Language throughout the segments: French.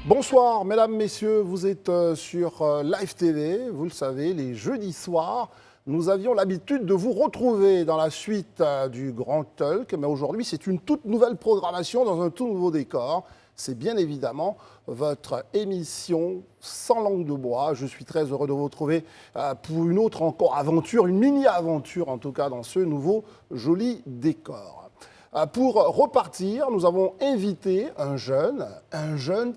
Bonsoir, mesdames, messieurs, vous êtes sur Live TV, vous le savez, les jeudis soirs. Nous avions l'habitude de vous retrouver dans la suite du Grand Talk, mais aujourd'hui, c'est une toute nouvelle programmation dans un tout nouveau décor. C'est bien évidemment votre émission Sans langue de bois. Je suis très heureux de vous retrouver pour une autre encore aventure, une mini-aventure en tout cas, dans ce nouveau joli décor. Pour repartir, nous avons invité un jeune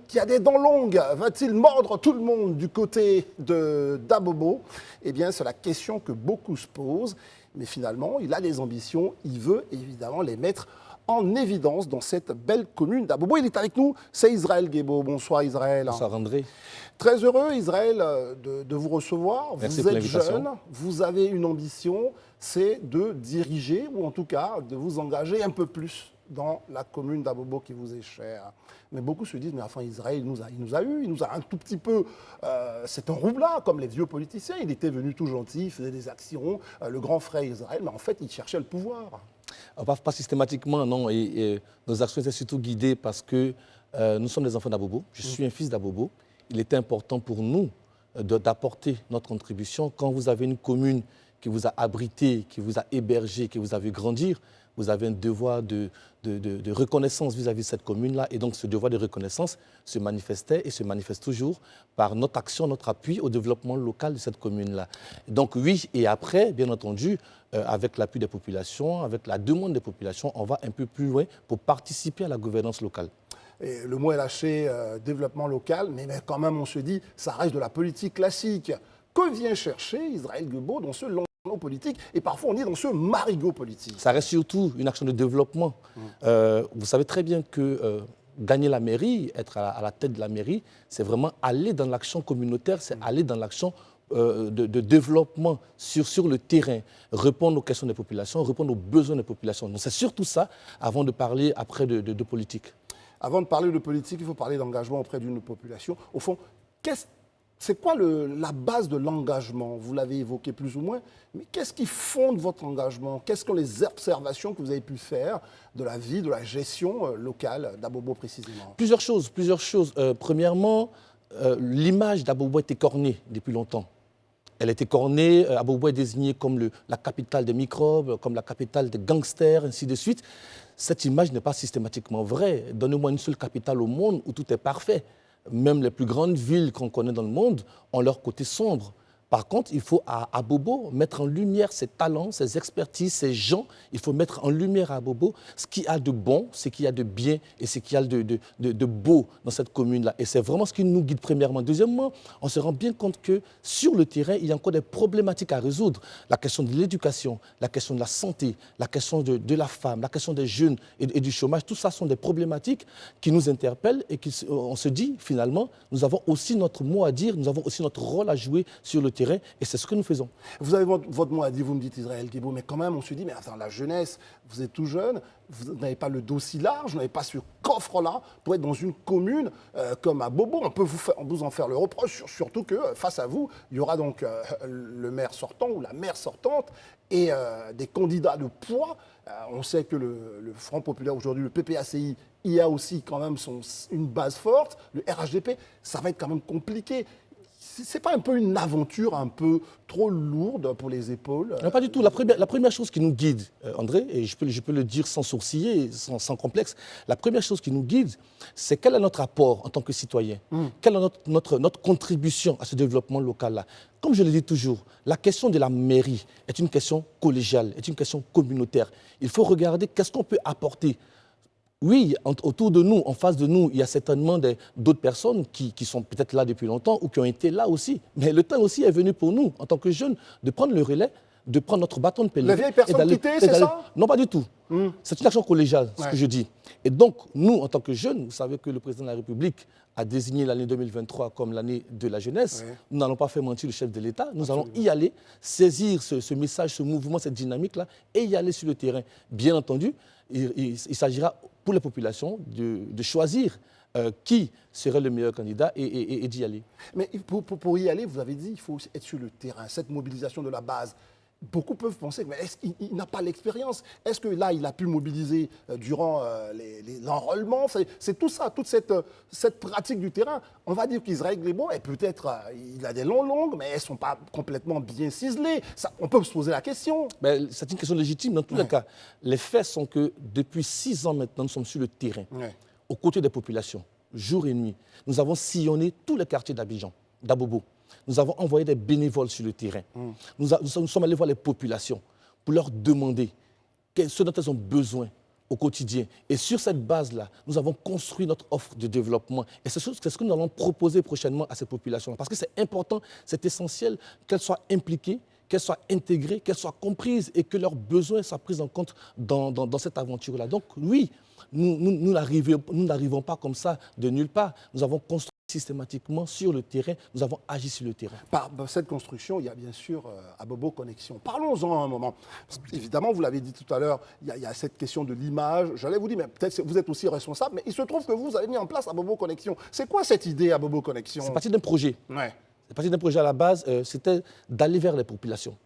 qui a des dents longues. Va-t-il mordre tout le monde du côté d'Abobo? Eh bien, c'est la question que beaucoup se posent. Mais finalement, il a des ambitions. Il veut évidemment les mettre en évidence dans cette belle commune d'Abobo. Il est avec nous, c'est Israël Guébo. Bonsoir Israël. Bonsoir André. Très heureux Israël de vous recevoir. Merci vous pour êtes l'invitation. jeune, vous avez une ambition, c'est de diriger ou en tout cas de vous engager un peu plus dans la commune d'Abobo qui vous est chère. Mais beaucoup se disent, mais enfin Israël, il nous a un tout petit peu, c'est un roublard comme les vieux politiciens. Il était venu tout gentil, il faisait des actions, le grand frère Israël, mais en fait il cherchait le pouvoir. Pas systématiquement, non. Et nos actions étaient surtout guidées parce que nous sommes des enfants d'Abobo. Je suis un fils d'Abobo. Il était important pour nous d'apporter notre contribution. Quand vous avez une commune qui vous a abrité, qui vous a hébergé, qui vous a vu grandir, vous avez un devoir de reconnaissance vis-à-vis de cette commune-là. Et donc, ce devoir de reconnaissance se manifestait et se manifeste toujours par notre action, notre appui au développement local de cette commune-là. Donc, oui, et après, bien entendu, avec l'appui des populations, avec la demande des populations, on va un peu plus loin pour participer à la gouvernance locale. Et le mot est lâché, développement local, mais quand même, on se dit, ça reste de la politique classique. Que vient chercher Israël Guébo dans ce long politique et parfois on dit dans ce marigot politique? Ça reste surtout une action de développement. Vous savez très bien que gagner la mairie, être à la tête de la mairie, c'est vraiment aller dans l'action communautaire, c'est aller dans l'action de développement sur le terrain, répondre aux questions des populations, répondre aux besoins des populations. Donc c'est surtout ça avant de parler après de politique. Avant de parler de politique, il faut parler d'engagement auprès d'une population. Au fond, c'est quoi la base de l'engagement? Vous l'avez évoqué plus ou moins, mais qu'est-ce qui fonde votre engagement? Quelles sont les observations que vous avez pu faire de la vie, de la gestion locale d'Abobo précisément? Plusieurs choses. Premièrement, l'image d'Abobo était cornée depuis longtemps. Elle était cornée, Abobo est désignée comme la capitale des microbes, comme la capitale des gangsters, ainsi de suite. Cette image n'est pas systématiquement vraie. Donnez-moi une seule capitale au monde où tout est parfait. Même les plus grandes villes qu'on connaît dans le monde ont leur côté sombre. Par contre, il faut à Abobo mettre en lumière ses talents, ses expertises, ses gens. Il faut mettre en lumière à Abobo ce qu'il y a de bon, ce qu'il y a de bien et ce qu'il y a de beau dans cette commune-là. Et c'est vraiment ce qui nous guide premièrement. Deuxièmement, on se rend bien compte que sur le terrain, il y a encore des problématiques à résoudre. La question de l'éducation, la question de la santé, la question de la femme, la question des jeunes et du chômage. Tout ça sont des problématiques qui nous interpellent et on se dit finalement, nous avons aussi notre mot à dire, nous avons aussi notre rôle à jouer sur le terrain. Et c'est ce que nous faisons. Vous avez votre mot à dire, vous me dites Israël Guébo, mais quand même on se dit, mais attends, la jeunesse, vous êtes tout jeune, vous n'avez pas le dos si large, vous n'avez pas ce coffre-là pour être dans une commune comme Abobo. On peut vous en faire le reproche, surtout que face à vous, il y aura donc le maire sortant ou la maire sortante et des candidats de poids. On sait que le Front populaire aujourd'hui, le PPACI, il y a aussi quand même une base forte. Le RHDP, ça va être quand même compliqué. C'est pas un peu une aventure un peu trop lourde pour les épaules? Non, pas du tout. La première chose qui nous guide, André, et je peux le dire sans sourciller, sans complexe, la première chose qui nous guide, c'est quel est notre apport en tant que citoyen? Quelle est notre contribution à ce développement local-là? Comme je le dis toujours, la question de la mairie est une question collégiale, est une question communautaire. Il faut regarder qu'est-ce qu'on peut apporter. Oui, autour de nous, en face de nous, il y a certainement d'autres personnes qui sont peut-être là depuis longtemps ou qui ont été là aussi. Mais le temps aussi est venu pour nous, en tant que jeunes, de prendre le relais, de prendre notre bâton de pèlerin. La vieille personne quittée, c'est ça? Non, pas du tout. C'est une action collégiale, ce que je dis. Et donc, nous, en tant que jeunes, vous savez que le président de la République a désigné l'année 2023 comme l'année de la jeunesse. Oui. Nous n'allons pas faire mentir le chef de l'État. Nous allons y aller, saisir ce message, ce mouvement, cette dynamique-là, et y aller sur le terrain. Bien entendu, il s'agira pour les populations de choisir qui serait le meilleur candidat et d'y aller. Mais pour y aller, vous avez dit qu'il faut être sur le terrain, cette mobilisation de la base. beaucoup peuvent penser, mais est-ce qu'il n'a pas l'expérience? Est-ce que là, il a pu mobiliser durant l'enrôlement? C'est tout ça, toute cette pratique du terrain. On va dire qu'Israël Glebo, peut-être, il a des longues, mais elles ne sont pas complètement bien ciselées. Ça, on peut se poser la question. Ben, c'est une question légitime dans tous les cas. Les faits sont que depuis 6 ans maintenant, nous sommes sur le terrain, aux côtés des populations, jour et nuit. Nous avons sillonné tous les quartiers d'Abidjan, d'Abobo. Nous avons envoyé des bénévoles sur le terrain. Nous sommes allés voir les populations pour leur demander ce dont elles ont besoin au quotidien. Et sur cette base-là, nous avons construit notre offre de développement. Et c'est ce que nous allons proposer prochainement à ces populations. Parce que c'est important, c'est essentiel qu'elles soient impliquées, qu'elles soient intégrées, qu'elles soient comprises et que leurs besoins soient pris en compte dans cette aventure-là. Donc oui, nous n'arrivons pas comme ça de nulle part. Nous avons construit systématiquement sur le terrain, nous avons agi sur le terrain. Par cette construction, il y a bien sûr Abobo Connexion. Parlons-en un moment. Évidemment, vous l'avez dit tout à l'heure, il y a cette question de l'image. J'allais vous dire, mais peut-être que vous êtes aussi responsable, mais il se trouve que vous avez mis en place Abobo Connexion. C'est quoi cette idée Abobo Connexion? C'est parti d'un projet. C'est parti d'un projet à la base, c'était d'aller vers les populations,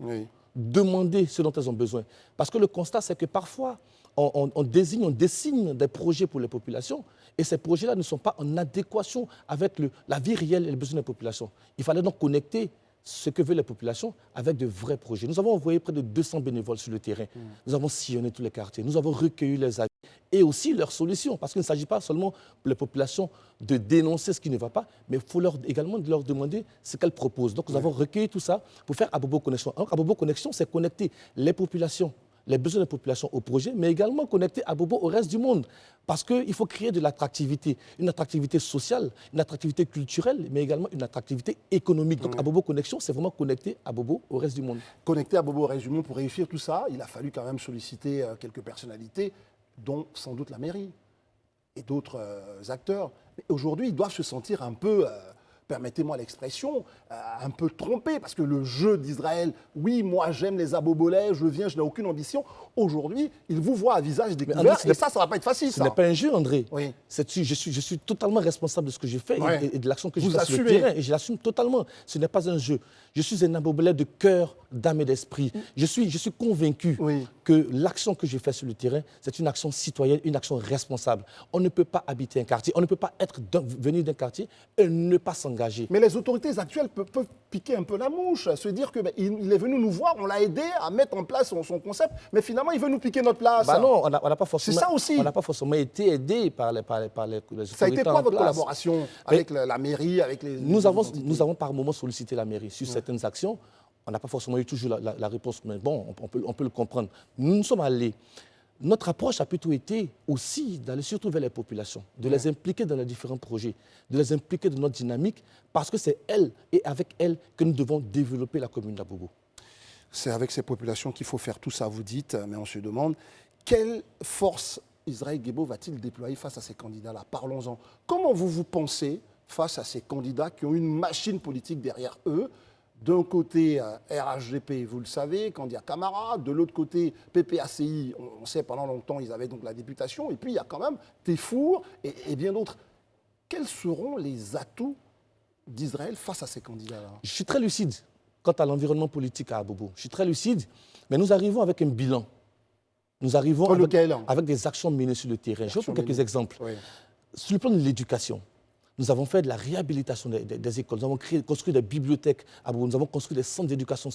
demander ce dont elles ont besoin. Parce que le constat, c'est que parfois, on dessine des projets pour les populations et ces projets-là ne sont pas en adéquation avec la vie réelle et les besoins des populations. Il fallait donc connecter ce que veulent les populations avec de vrais projets. Nous avons envoyé près de 200 bénévoles sur le terrain. Nous avons sillonné tous les quartiers. Nous avons recueilli les avis et aussi leurs solutions. Parce qu'il ne s'agit pas seulement pour les populations de dénoncer ce qui ne va pas, mais il faut également leur demander ce qu'elles proposent. Donc nous avons recueilli tout ça pour faire Abobo Connexion. Alors, Abobo Connexion, c'est connecter les populations, les besoins des populations au projet, mais également connecter Abobo au reste du monde. Parce qu'il faut créer de l'attractivité, une attractivité sociale, une attractivité culturelle, mais également une attractivité économique. Donc Abobo Connexion, c'est vraiment connecter Abobo au reste du monde. Connecter Abobo au reste du monde, pour réussir tout ça, il a fallu quand même solliciter quelques personnalités, dont sans doute la mairie et d'autres acteurs. Mais aujourd'hui, ils doivent se sentir un peu... permettez-moi l'expression, un peu trompé, parce que le jeu d'Israël, oui, moi j'aime les abobolais, je viens, je n'ai aucune ambition. Aujourd'hui, ils vous voient à visage découvert, André, et ça ne va pas être facile. Ce n'est pas un jeu, André. Oui. Je suis totalement responsable de ce que j'ai fait et de l'action que j'ai faite sur le assumez. terrain. Et je l'assume totalement. Ce n'est pas un jeu. Je suis un abobolais de cœur, d'âme et d'esprit. Je suis convaincu que l'action que je fais sur le terrain, c'est une action citoyenne, une action responsable. On ne peut pas habiter un quartier, on ne peut pas venir d'un quartier et ne pas s'engager. Mais les autorités actuelles peuvent piquer un peu la mouche, se dire qu'il est venu nous voir, on l'a aidé à mettre en place son concept, mais finalement, il veut nous piquer notre place. Bah non, on n'a pas forcément... C'est ça aussi. On n'a pas forcément été aidé par les autorités. Ça a été quoi votre collaboration avec la mairie, avec les... Nous avons par moments sollicité la mairie sur certaines actions. On n'a pas forcément eu toujours la réponse, mais bon, on peut le comprendre. Nous sommes allés. Notre approche a plutôt été aussi d'aller surtout vers les populations, de les impliquer dans les différents projets, de les impliquer dans notre dynamique, parce que c'est elles et avec elles que nous devons développer la commune d'Abobo. C'est avec ces populations qu'il faut faire tout ça, vous dites, mais on se demande quelle force Israël Guébo va-t-il déployer face à ces candidats-là? Parlons-en. Comment vous pensez face à ces candidats qui ont une machine politique derrière eux? D'un côté, RHDP, vous le savez, Candia Camara. De l'autre côté, PPACI, on sait pendant longtemps, ils avaient donc la députation. Et puis, il y a quand même Téfour et bien d'autres. Quels seront les atouts d'Israël face à ces candidats-là? Je suis très lucide quant à l'environnement politique à Abobo. Je suis très lucide, mais nous arrivons avec un bilan. Nous arrivons avec des actions menées sur le terrain. Je vais vous donner quelques exemples. Sur le plan de l'éducation, nous avons fait de la réhabilitation des écoles. Nous avons construit des bibliothèques à Abobo. Nous avons construit des centres d'éducation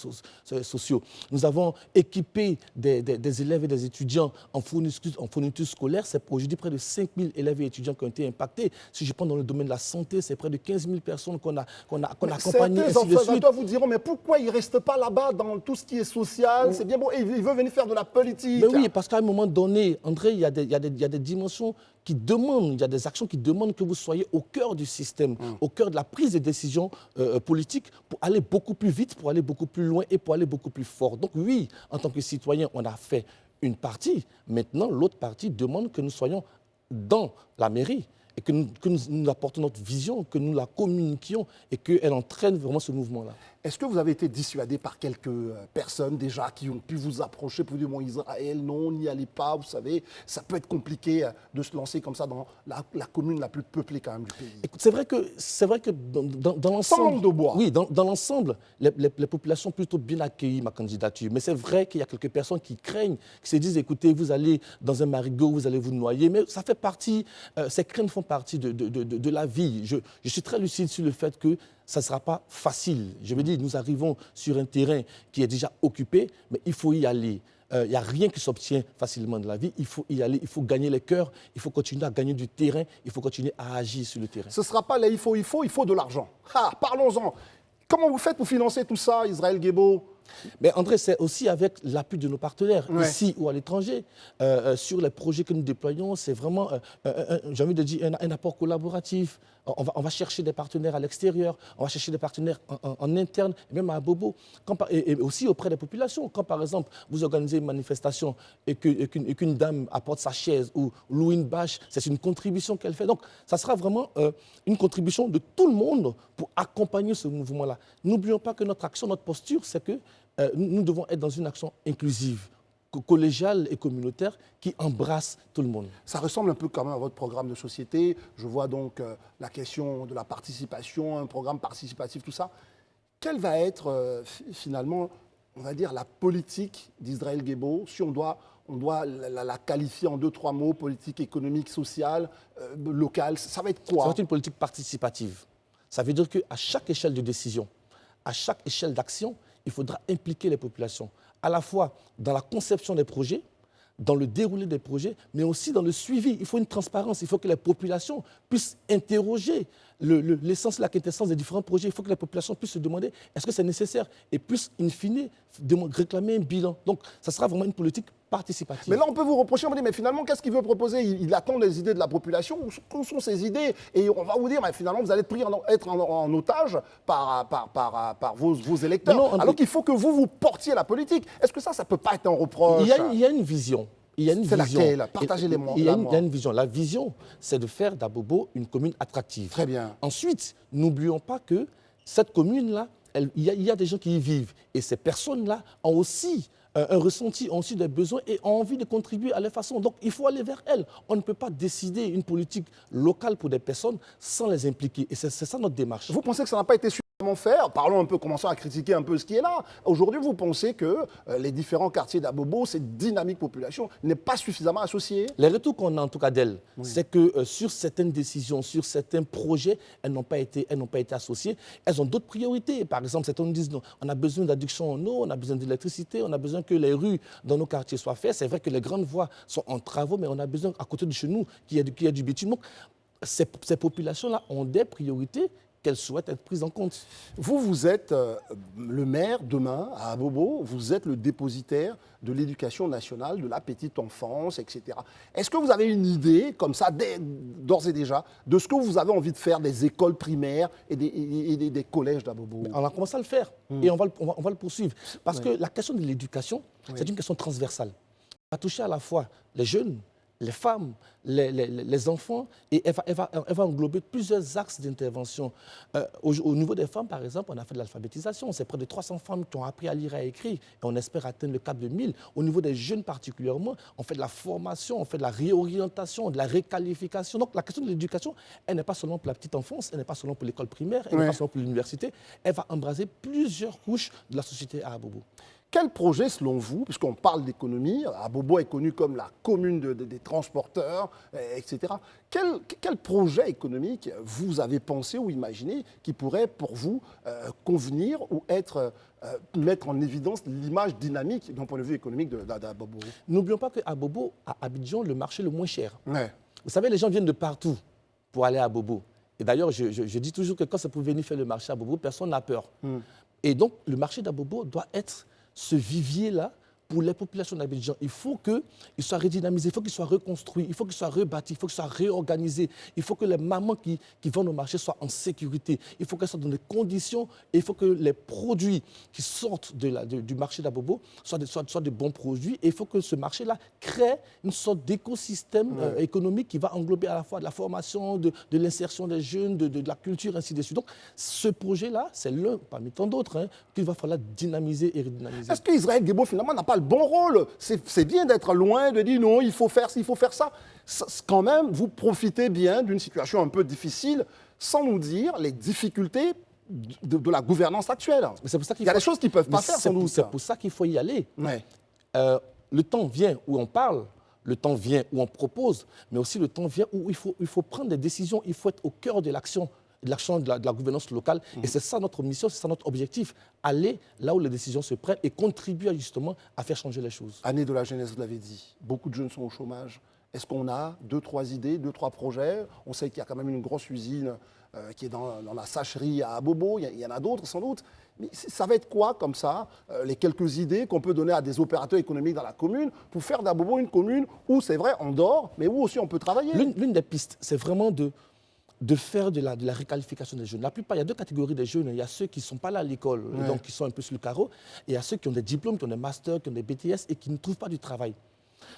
sociaux. Nous avons équipé des élèves et des étudiants en fourniture scolaire. C'est aujourd'hui près de 5 000 élèves et étudiants qui ont été impactés. Si je prends dans le domaine de la santé, c'est près de 15 000 personnes qu'on a accompagnées. Certains observateurs vous diront, mais pourquoi il ne reste pas là-bas dans tout ce qui est social? C'est bien bon, il veut venir faire de la politique. Mais oui, parce qu'à un moment donné, André, il y a des dimensions qui demandent, il y a des actions qui demandent que vous soyez au cœur du système, au cœur de la prise de décisions politiques pour aller beaucoup plus vite, pour aller beaucoup plus loin et pour aller beaucoup plus fort. Donc oui, en tant que citoyen, on a fait une partie. Maintenant, l'autre partie demande que nous soyons dans la mairie et que nous apportons notre vision, que nous la communiquions et qu'elle entraîne vraiment ce mouvement-là. Est-ce que vous avez été dissuadé par quelques personnes déjà qui ont pu vous approcher pour vous dire, bon, Israël, non, n'y allez pas, vous savez, ça peut être compliqué de se lancer comme ça dans la commune la plus peuplée quand même du pays. Écoute, c'est vrai que dans l'ensemble... Sans langue de bois. Oui, dans l'ensemble, les populations ont plutôt bien accueilli ma candidature. Mais c'est vrai qu'il y a quelques personnes qui craignent, qui se disent, écoutez, vous allez dans un marigot, vous allez vous noyer. Mais ça fait partie, ces craintes font partie de la vie. Je suis très lucide sur le fait que ça ne sera pas facile. Je veux dire, nous arrivons sur un terrain qui est déjà occupé, mais il faut y aller. Il n'y a rien qui s'obtient facilement dans la vie. Il faut y aller, il faut gagner les cœurs, il faut continuer à gagner du terrain, il faut continuer à agir sur le terrain. Ce ne sera pas là, il faut de l'argent. Ah, parlons-en. Comment vous faites pour financer tout ça, Israël Guébo? Mais André, c'est aussi avec l'appui de nos partenaires, Ouais. ici ou à l'étranger. Sur les projets que nous déployons, c'est vraiment, j'ai envie de dire, un apport collaboratif. On va chercher des partenaires à l'extérieur, on va chercher des partenaires en interne, et même à Abobo, et aussi auprès des populations. Quand, par exemple, vous organisez une manifestation et qu'une dame apporte sa chaise ou loue une bâche, c'est une contribution qu'elle fait. Donc, ça sera vraiment une contribution de tout le monde pour accompagner ce mouvement-là. N'oublions pas que notre action, notre posture, c'est que nous devons être dans une action inclusive, collégiale et communautaire qui embrasse tout le monde. Ça ressemble un peu quand même à votre programme de société. Je vois donc la question de la participation, un programme participatif, tout ça. Quelle va être finalement, on va dire, la politique d'Israël Guébo, si on doit la qualifier en 2-3 mots, politique économique, sociale, locale, ça va être quoi? Ça va être une politique participative. Ça veut dire qu'à chaque échelle de décision, à chaque échelle d'action, il faudra impliquer les populations, à la fois dans la conception des projets, dans le déroulé des projets, mais aussi dans le suivi. Il faut une transparence, il faut que les populations puissent interroger l'essence, la quintessence des différents projets. Il faut que les populations puissent se demander est-ce que c'est nécessaire et puissent, in fine, réclamer un bilan. Donc, ça sera vraiment une politique participative. Mais là, on peut vous reprocher, on va dire, mais finalement, qu'est-ce qu'il veut proposer? Il attend les idées de la population. Où sont ces idées? Et on va vous dire, mais finalement, vous allez être en otage par vos électeurs. Non, alors qu'il faut que vous portiez la politique. Est-ce que ça ne peut pas être un reproche? Il y a une vision. C'est laquelle? Partagez-les-moi. Il y a une vision. La vision, c'est de faire d'Abobo une commune attractive. Très bien. Ensuite, n'oublions pas que cette commune-là, il y a des gens qui y vivent. Et ces personnes-là ont aussi un ressenti, ont aussi des besoins et ont envie de contribuer à leur façon. Donc, il faut aller vers elles. On ne peut pas décider une politique locale pour des personnes sans les impliquer. Et c'est ça notre démarche. Vous pensez que ça n'a pas été suffisamment fait? Parlons un peu, commençons à critiquer un peu ce qui est là. Aujourd'hui, vous pensez que les différents quartiers d'Abobo, cette dynamique population, n'est pas suffisamment associée? Les retours qu'on a en tout cas d'elles, c'est que sur certaines décisions, sur certains projets, elles n'ont pas été associées. Elles ont d'autres priorités. Par exemple, certaines disent non, on a besoin d'adduction en eau, on a besoin d'électricité, on a besoin que les rues dans nos quartiers soient faites. C'est vrai que les grandes voies sont en travaux, mais on a besoin à côté de chez nous qu'il y ait du bitume. Donc, ces populations-là ont des priorités qu'elles souhaitent être prises en compte. Vous êtes le maire demain à Abobo, vous êtes le dépositaire de l'éducation nationale, de la petite enfance, etc. Est-ce que vous avez une idée, comme ça, d'ores et déjà, de ce que vous avez envie de faire des écoles primaires et des collèges d'Abobo? On a commencé à le faire et on va le poursuivre. Parce que la question de l'éducation, c'est une question transversale. Elle va toucher à la fois les jeunes, les femmes, les enfants, et elle va englober plusieurs axes d'intervention. Au niveau des femmes, par exemple, on a fait de l'alphabétisation. C'est près de 300 femmes qui ont appris à lire et à écrire, et on espère atteindre le cap de 1000. Au niveau des jeunes particulièrement, on fait de la formation, on fait de la réorientation, de la réqualification. Donc la question de l'éducation, elle n'est pas seulement pour la petite enfance, elle n'est pas seulement pour l'école primaire, elle n'est pas seulement pour l'université, elle va embraser plusieurs couches de la société à Abobo. Quel projet, selon vous, puisqu'on parle d'économie, Abobo est connu comme la commune des transporteurs, etc. Quel projet économique vous avez pensé ou imaginé qui pourrait, pour vous, convenir ou mettre en évidence l'image dynamique d'un point de vue économique d'Abobo? N'oublions pas qu'à Abobo, à Abidjan, le marché le moins cher. Ouais. Vous savez, les gens viennent de partout pour aller à Abobo. Et d'ailleurs, je dis toujours que quand c'est pour venir faire le marché à Abobo, personne n'a peur. Et donc, le marché d'Abobo doit être ce vivier-là pour les populations d'Abidjan, il faut qu'ils soient redynamisés, il faut qu'ils soient reconstruits, il faut qu'ils soient rebâtis, il faut qu'ils soient réorganisés, il faut que les mamans qui vont au marché soient en sécurité, il faut qu'elles soient dans des conditions, et il faut que les produits qui sortent du marché d'Abobo soient des bons produits, et il faut que ce marché-là crée une sorte d'écosystème économique qui va englober à la fois de la formation, de l'insertion des jeunes, de la culture, ainsi de suite. Donc, ce projet-là, c'est l'un parmi tant d'autres qu'il va falloir dynamiser et redynamiser. Est-ce qu'Israël Guebo, finalement, n'a pas le bon rôle? C'est bien d'être loin, de dire non, il faut faire ci, il faut faire ça. Quand même, vous profitez bien d'une situation un peu difficile, sans nous dire les difficultés de la gouvernance actuelle. Mais pour ça il y a des choses qui ne peuvent pas faire, sans doute. C'est pour ça qu'il faut y aller. Ouais. Le temps vient où on parle, le temps vient où on propose, mais aussi le temps vient où il faut prendre des décisions, il faut être au cœur de l'action. De la gouvernance locale. Et c'est ça notre mission, c'est ça notre objectif. Aller là où les décisions se prennent et contribuer justement à faire changer les choses. Année de la jeunesse, vous l'avez dit. Beaucoup de jeunes sont au chômage. Est-ce qu'on a 2-3 idées, 2-3 projets? On sait qu'il y a quand même une grosse usine qui est dans la sacherie à Abobo. Il y en a d'autres sans doute. Mais ça va être quoi comme ça, les quelques idées qu'on peut donner à des opérateurs économiques dans la commune pour faire d'Abobo une commune où c'est vrai on dort, mais où aussi on peut travailler? L'une des pistes, c'est vraiment de faire de la réqualification des jeunes. La plupart, il y a deux catégories de jeunes. Il y a ceux qui ne sont pas là à l'école, donc qui sont un peu sur le carreau, et il y a ceux qui ont des diplômes, qui ont des masters, qui ont des BTS et qui ne trouvent pas du travail.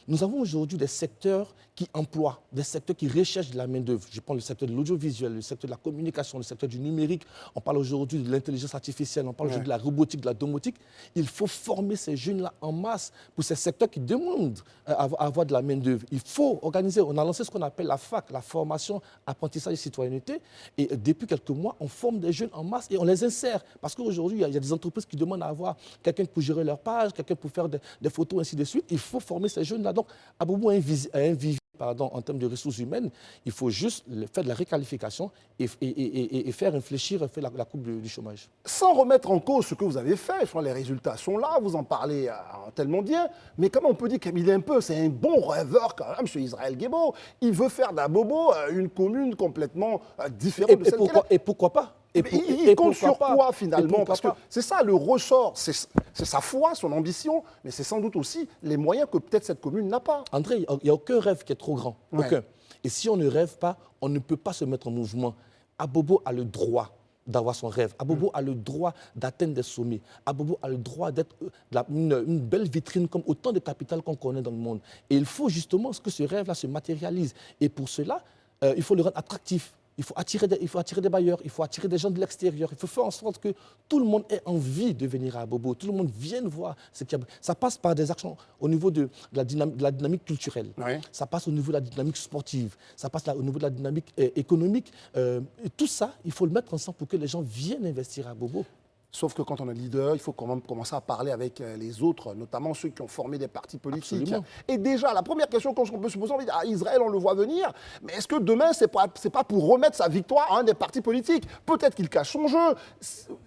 Nous avons aujourd'hui des secteurs qui emploient, des secteurs qui recherchent de la main-d'œuvre. Je prends le secteur de l'audiovisuel, le secteur de la communication, le secteur du numérique. On parle aujourd'hui de l'intelligence artificielle, on parle aujourd'hui de la robotique, de la domotique. Il faut former ces jeunes-là en masse pour ces secteurs qui demandent à avoir de la main-d'œuvre. Il faut organiser, on a lancé ce qu'on appelle la FAC, la formation, apprentissage et citoyenneté. Et depuis quelques mois, on forme des jeunes en masse et on les insère. Parce qu'aujourd'hui, il y a des entreprises qui demandent à avoir quelqu'un pour gérer leur page, quelqu'un pour faire des photos, ainsi de suite. Il faut former ces jeunes-là. Donc, Abobo a un vivier en termes de ressources humaines. Il faut juste faire de la réqualification et faire réfléchir la courbe du chômage. Sans remettre en cause ce que vous avez fait, je crois que les résultats sont là, vous en parlez tellement bien, mais comment on peut dire qu'il est c'est un bon rêveur quand même, M. Israël Guebo. Il veut faire d'Abobo une commune complètement différente de celle qu'elle est. Et pourquoi pas? Il compte sur quoi finalement? Parce que c'est ça le ressort, c'est sa foi, son ambition, mais c'est sans doute aussi les moyens que peut-être cette commune n'a pas. André, il n'y a aucun rêve qui est trop grand. Aucun. Et si on ne rêve pas, on ne peut pas se mettre en mouvement. Abobo a le droit d'avoir son rêve. Abobo a le droit d'atteindre des sommets. Abobo a le droit d'être une belle vitrine comme autant de capitales qu'on connaît dans le monde. Et il faut justement que ce rêve-là se matérialise. Et pour cela, il faut le rendre attractif. Il faut attirer des bailleurs, il faut attirer des gens de l'extérieur. Il faut faire en sorte que tout le monde ait envie de venir à Abobo. Tout le monde vienne voir ce qu'il y a. Ça passe par des actions au niveau de la dynamique culturelle. Oui. Ça passe au niveau de la dynamique sportive. Ça passe au niveau de la dynamique économique. Et tout ça, il faut le mettre ensemble pour que les gens viennent investir à Abobo. Sauf que quand on est leader, il faut quand même commencer à parler avec les autres, notamment ceux qui ont formé des partis politiques. Absolument. Et déjà, la première question qu'on peut se poser, on dit, à Israël, on le voit venir, mais est-ce que demain, ce n'est pas pour remettre sa victoire à un des partis politiques? Peut-être qu'il cache son jeu.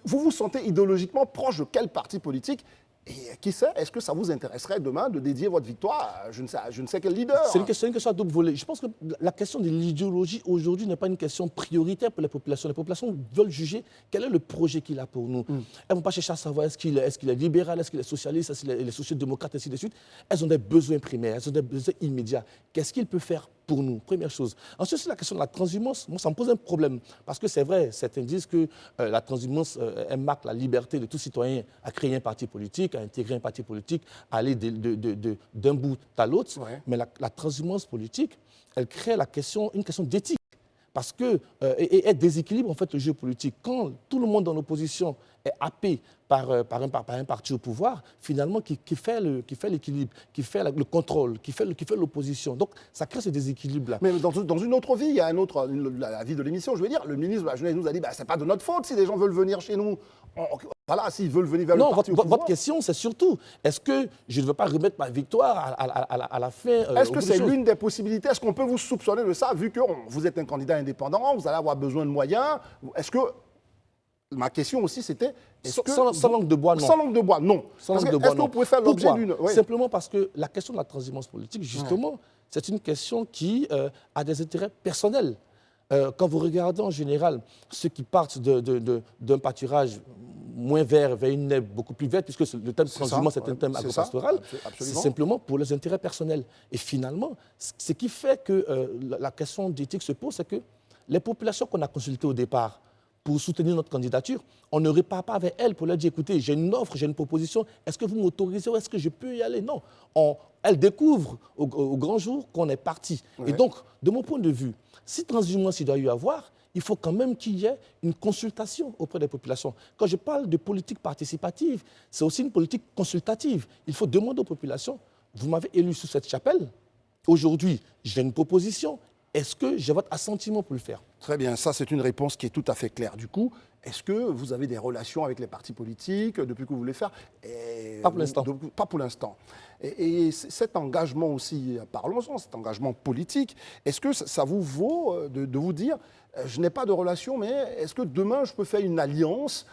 Vous vous sentez idéologiquement proche de quel parti politique? Et qui sait, est-ce que ça vous intéresserait demain de dédier votre victoire à je ne sais quel leader? C'est une question à double volet. Je pense que la question de l'idéologie aujourd'hui n'est pas une question prioritaire pour les populations. Les populations veulent juger quel est le projet qu'il a pour nous. Elles ne vont pas chercher à savoir est-ce qu'il est libéral, est-ce qu'il est socialiste, est-ce qu'il est social-démocrate, ainsi de suite. Elles ont des besoins primaires, elles ont des besoins immédiats. Qu'est-ce qu'il peut faire pour nous? Première chose. Ensuite, c'est la question de la transhumance. Moi, ça me pose un problème. Parce que c'est vrai, certains disent que la transhumance marque la liberté de tout citoyen à créer un parti politique, à intégrer un parti politique, à aller d'un bout à l'autre. Ouais. Mais la transhumance politique, elle crée une question d'éthique. Parce que, et elle déséquilibre en fait le jeu politique. Quand tout le monde dans l'opposition est happé par un parti au pouvoir, finalement, qui fait l'équilibre, qui fait le contrôle, qui fait l'opposition. Donc, ça crée ce déséquilibre-là. Mais dans une autre vie, il y a la vie de l'émission, je veux dire, le ministre de la Jeunesse nous a dit, c'est pas de notre faute si les gens veulent venir chez nous. Voilà, s'ils veulent venir vers le parti au pouvoir. Votre question, c'est surtout, est-ce que je ne veux pas remettre ma victoire à la fin? Est-ce que c'est l'une des possibilités? Est-ce qu'on peut vous soupçonner de ça, vu que vous êtes un candidat indépendant, vous allez avoir besoin de moyens? Est-ce que... Ma question aussi, c'était... Sans langue de bois, non. Sans langue de bois, non. Est-ce que vous pouvez faire l'objet d'une... Oui. Simplement parce que la question de la transhumance politique, justement, c'est une question qui a des intérêts personnels. Quand vous regardez en général ceux qui partent d'un pâturage moins vert vers une herbe beaucoup plus verte, puisque le thème transhumance, c'est un thème c'est ça, agropastoral, c'est absolument. simplement pour les intérêts personnels. Et finalement, ce qui fait que la question d'éthique se pose, c'est que les populations qu'on a consultées au départ pour soutenir notre candidature, on ne repart pas avec elles pour leur dire, écoutez, j'ai une offre, j'ai une proposition, est-ce que vous m'autorisez ou est-ce que je peux y aller? Non, elles découvrent au grand jour qu'on est parti. Ouais. Et donc, de mon point de vue, si transhumance il doit y avoir, il faut quand même qu'il y ait une consultation auprès des populations. Quand je parle de politique participative, c'est aussi une politique consultative. Il faut demander aux populations, vous m'avez élu sous cette chapelle, aujourd'hui j'ai une proposition, est-ce que j'ai votre assentiment pour le faire? Très bien, ça c'est une réponse qui est tout à fait claire. Du coup, est-ce que vous avez des relations avec les partis politiques depuis que vous voulez faire? Pas pour l'instant. Pas pour l'instant. Et cet engagement aussi, parlons-en, cet engagement politique, est-ce que ça vous vaut de vous dire, je n'ai pas de relation, mais est-ce que demain je peux faire une alliance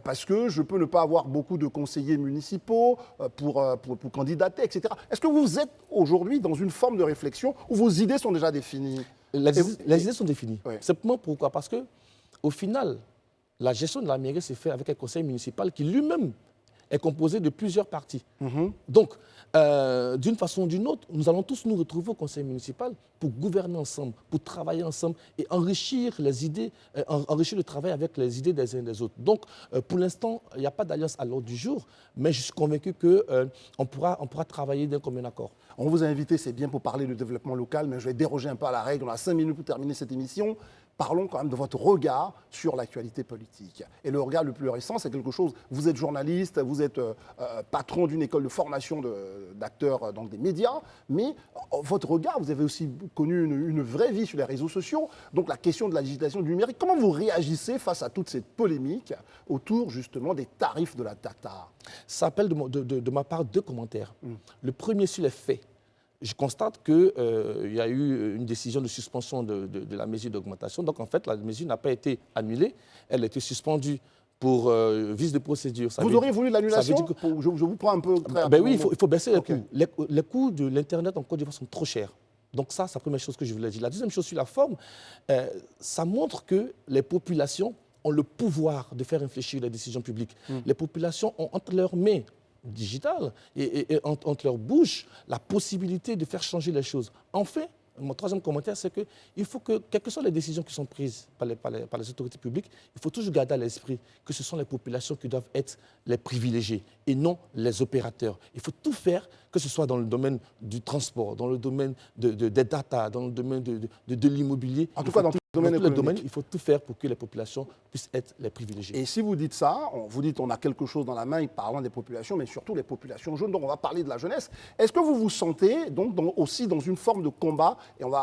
parce que je peux ne pas avoir beaucoup de conseillers municipaux pour candidater, etc. Est-ce que vous êtes aujourd'hui dans une forme de réflexion où vos idées sont déjà définies? Les idées sont définies. Oui. Simplement pourquoi? Parce qu'au final, la gestion de la mairie s'est faite avec un conseil municipal qui lui-même est composé de plusieurs partis. Donc, d'une façon ou d'une autre, nous allons tous nous retrouver au conseil municipal pour gouverner ensemble, pour travailler ensemble et enrichir les idées, enrichir le travail avec les idées des uns et des autres. Donc, pour l'instant, il n'y a pas d'alliance à l'ordre du jour, mais je suis convaincu qu'on pourra travailler d'un commun accord. On vous a invité, c'est bien pour parler de développement local, mais je vais déroger un peu à la règle. On a 5 minutes pour terminer cette émission. Parlons quand même de votre regard sur l'actualité politique. Et le regard le plus récent, c'est quelque chose, vous êtes journaliste, vous êtes patron d'une école de formation d'acteurs dans des médias, mais votre regard, vous avez aussi connu une vraie vie sur les réseaux sociaux. Donc la question de la législation du numérique, comment vous réagissez face à toute cette polémique autour justement des tarifs de la data? Ça appelle de ma part 2 commentaires. Le premier sur les faits. Je constate qu'il y a eu une décision de suspension de la mesure d'augmentation. Donc, en fait, la mesure n'a pas été annulée. Elle a été suspendue pour vice de procédure. Vous auriez voulu l'annulation? Je vous prends un peu très ben oui, il faut baisser Okay. les coûts. Les coûts de l'Internet en Côte d'Ivoire sont trop chers. Donc ça, c'est la première chose que je voulais dire. La deuxième chose sur la forme, ça montre que les populations ont le pouvoir de faire réfléchir les décisions publiques. Les populations ont entre leurs mains digitale et entre leurs bouches la possibilité de faire changer les choses. Enfin, mon troisième commentaire, c'est qu'il faut que, quelles que soient les décisions qui sont prises par les autorités publiques, il faut toujours garder à l'esprit que ce sont les populations qui doivent être les privilégiées et non les opérateurs. Il faut tout faire, que ce soit dans le domaine du transport, dans le domaine des data, dans le domaine de l'immobilier. En tout cas, dans tous les domaines, il faut tout faire pour que les populations puissent être les privilégiées. Et si vous dites ça, vous dites on a quelque chose dans la main parlant des populations, mais surtout les populations jeunes, donc on va parler de la jeunesse. Est-ce que vous vous sentez donc aussi dans une forme de combat, et on va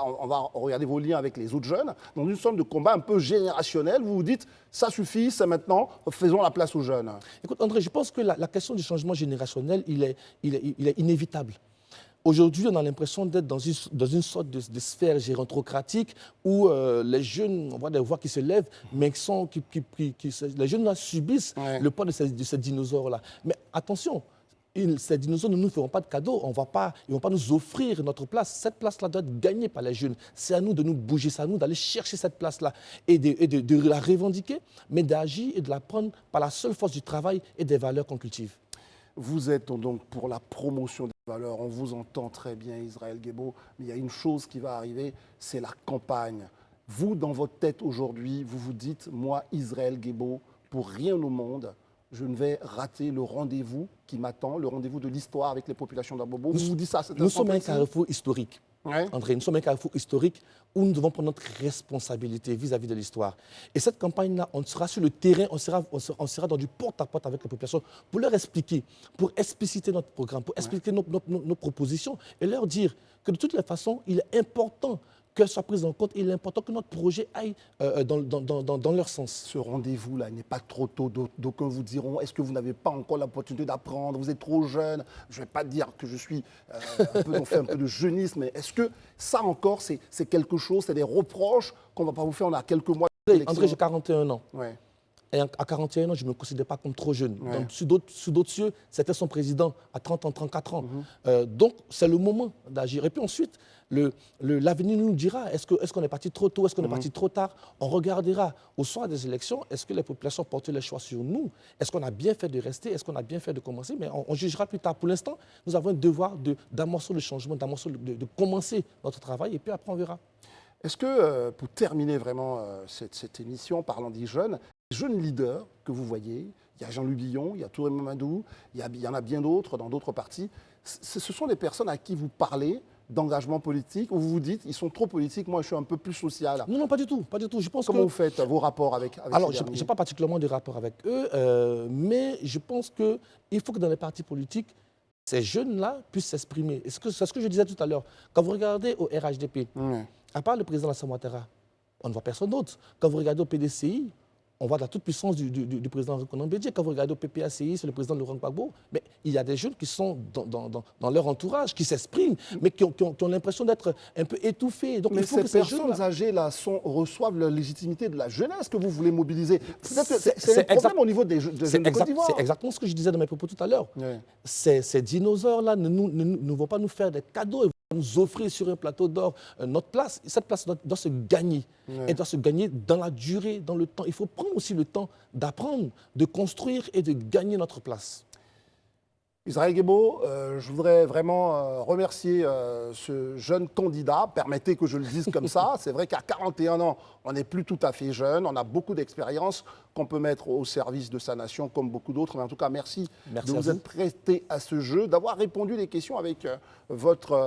regarder vos liens avec les autres jeunes, dans une forme de combat un peu générationnel, vous vous dites ça suffit, c'est maintenant, faisons la place aux jeunes? Écoute André, je pense que la question du changement générationnel, il est inévitable. Aujourd'hui, on a l'impression d'être dans une sorte de sphère gérontocratique où les jeunes, on voit des voix qui se lèvent, mais les jeunes là, subissent le poids de ces dinosaures-là. Mais attention, ces dinosaures ne nous feront pas de cadeaux, ils ne vont pas nous offrir notre place. Cette place-là doit être gagnée par les jeunes. C'est à nous de nous bouger, c'est à nous d'aller chercher cette place-là et de la revendiquer, mais d'agir et de la prendre par la seule force du travail et des valeurs qu'on cultive. Vous êtes donc pour la promotion des valeurs. On vous entend très bien, Israël Guébo, mais il y a une chose qui va arriver, c'est la campagne. Vous, dans votre tête aujourd'hui, vous vous dites, moi, Israël Guébo, pour rien au monde, je ne vais rater le rendez-vous qui m'attend, le rendez-vous de l'histoire avec les populations d'Abobo. Vous vous dites ça? Nous sommes un carrefour historique. Ouais. André, nous sommes un carrefour historique où nous devons prendre notre responsabilité vis-à-vis de l'histoire. Et cette campagne-là, on sera sur le terrain, on sera dans du porte-à-porte avec les populations pour leur expliquer, pour expliciter notre programme, pour expliquer nos propositions et leur dire que de toutes les façons, il est important qu'elles soient prises en compte. Il est important que notre projet aille dans leur sens. Ce rendez-vous-là n'est pas trop tôt. D'aucuns vous diront, est-ce que vous n'avez pas encore l'opportunité d'apprendre? Vous êtes trop jeune. Je ne vais pas dire que je suis on fait un peu de jeunisme, mais est-ce que ça encore, c'est quelque chose, c'est des reproches qu'on ne va pas vous faire? On a quelques mois d'élection. André, j'ai 41 ans. Ouais. Et à 41 ans, je ne me considère pas comme trop jeune. Ouais. Sous d'autres cieux, c'était son président à 30 ans, 34 ans. Donc, c'est le moment d'agir. Et puis ensuite, l'avenir nous dira, est-ce qu'on est parti trop tôt, est-ce qu'on est parti trop tard? On regardera au soir des élections, est-ce que les populations portent les choix sur nous? Est-ce qu'on a bien fait de rester? Est-ce qu'on a bien fait de commencer? Mais on jugera plus tard. Pour l'instant, nous avons un devoir d'amorcer le changement, de commencer notre travail, et puis après, on verra. Est-ce que, pour terminer vraiment cette émission, parlant des jeunes leaders que vous voyez, il y a Jean-Luc Billon, il y a Touré Mamadou, il y en a bien d'autres dans d'autres partis, ce sont des personnes à qui vous parlez d'engagement politique, où vous vous dites, ils sont trop politiques, moi je suis un peu plus social. Non, non, pas du tout. Pas du tout. Je pense Comment vous faites vos rapports avec Alors, ces je derniers? n'ai pas particulièrement de rapport avec eux, mais je pense qu'il faut que dans les partis politiques, ces jeunes-là puissent s'exprimer. C'est ce que je disais tout à l'heure. Quand vous regardez au RHDP, Ouais. à part le président Alassane Ouattara, on ne voit personne d'autre. Quand vous regardez au PDCI, on voit la toute-puissance du président Rekonan Bédié. Quand vous regardez au PPACI, c'est le président Laurent Gbagbo. Mais il y a des jeunes qui sont dans leur entourage, qui s'expriment, mais qui ont l'impression d'être un peu étouffés. Donc, Mais il faut ces que ces personnes jeunes âgées-là reçoivent la légitimité de la jeunesse que vous voulez mobiliser. Peut-être que c'est un c'est problème exact- au niveau des jeunes de Côte d'Ivoire. C'est exactement ce que je disais dans mes propos tout à l'heure. Ouais. Ces dinosaures-là ne vont pas nous faire des cadeaux, ils vont nous offrir sur un plateau d'or notre place. Cette place doit se gagner. Elle doit se gagner dans la durée, dans le temps. Il faut prendre aussi le temps d'apprendre, de construire et de gagner notre place. Israël Guébo, je voudrais vraiment remercier ce jeune candidat. Permettez que je le dise comme ça. C'est vrai qu'à 41 ans, on n'est plus tout à fait jeune. On a beaucoup d'expérience qu'on peut mettre au service de sa nation, comme beaucoup d'autres. Mais en tout cas, merci Merci de à vous vous. être prêté à ce jeu, d'avoir répondu les questions avec votre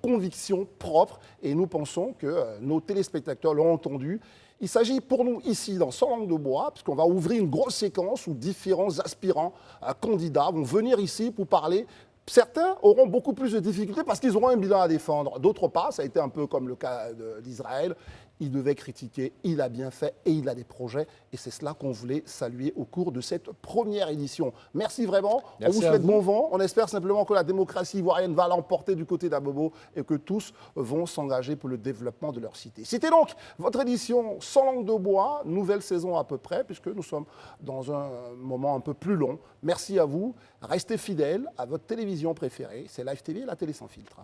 conviction propre. Et nous pensons que nos téléspectateurs l'ont entendu. Il s'agit pour nous ici, dans Sans langue de bois, puisqu'on va ouvrir une grosse séquence où différents aspirants candidats vont venir ici pour parler. Certains auront beaucoup plus de difficultés parce qu'ils auront un bilan à défendre. D'autres pas, ça a été un peu comme le cas d'Israël. Il devait critiquer, il a bien fait et il a des projets. Et c'est cela qu'on voulait saluer au cours de cette première édition. Merci vraiment. Merci on vous à souhaite vous. bon vent. On espère simplement que la démocratie ivoirienne va l'emporter du côté d'Abobo et que tous vont s'engager pour le développement de leur cité. C'était donc votre édition Sans langue de bois, nouvelle saison à peu près, puisque nous sommes dans un moment un peu plus long. Merci à vous. Restez fidèles à votre télévision préférée. C'est Live TV, la télé sans filtre.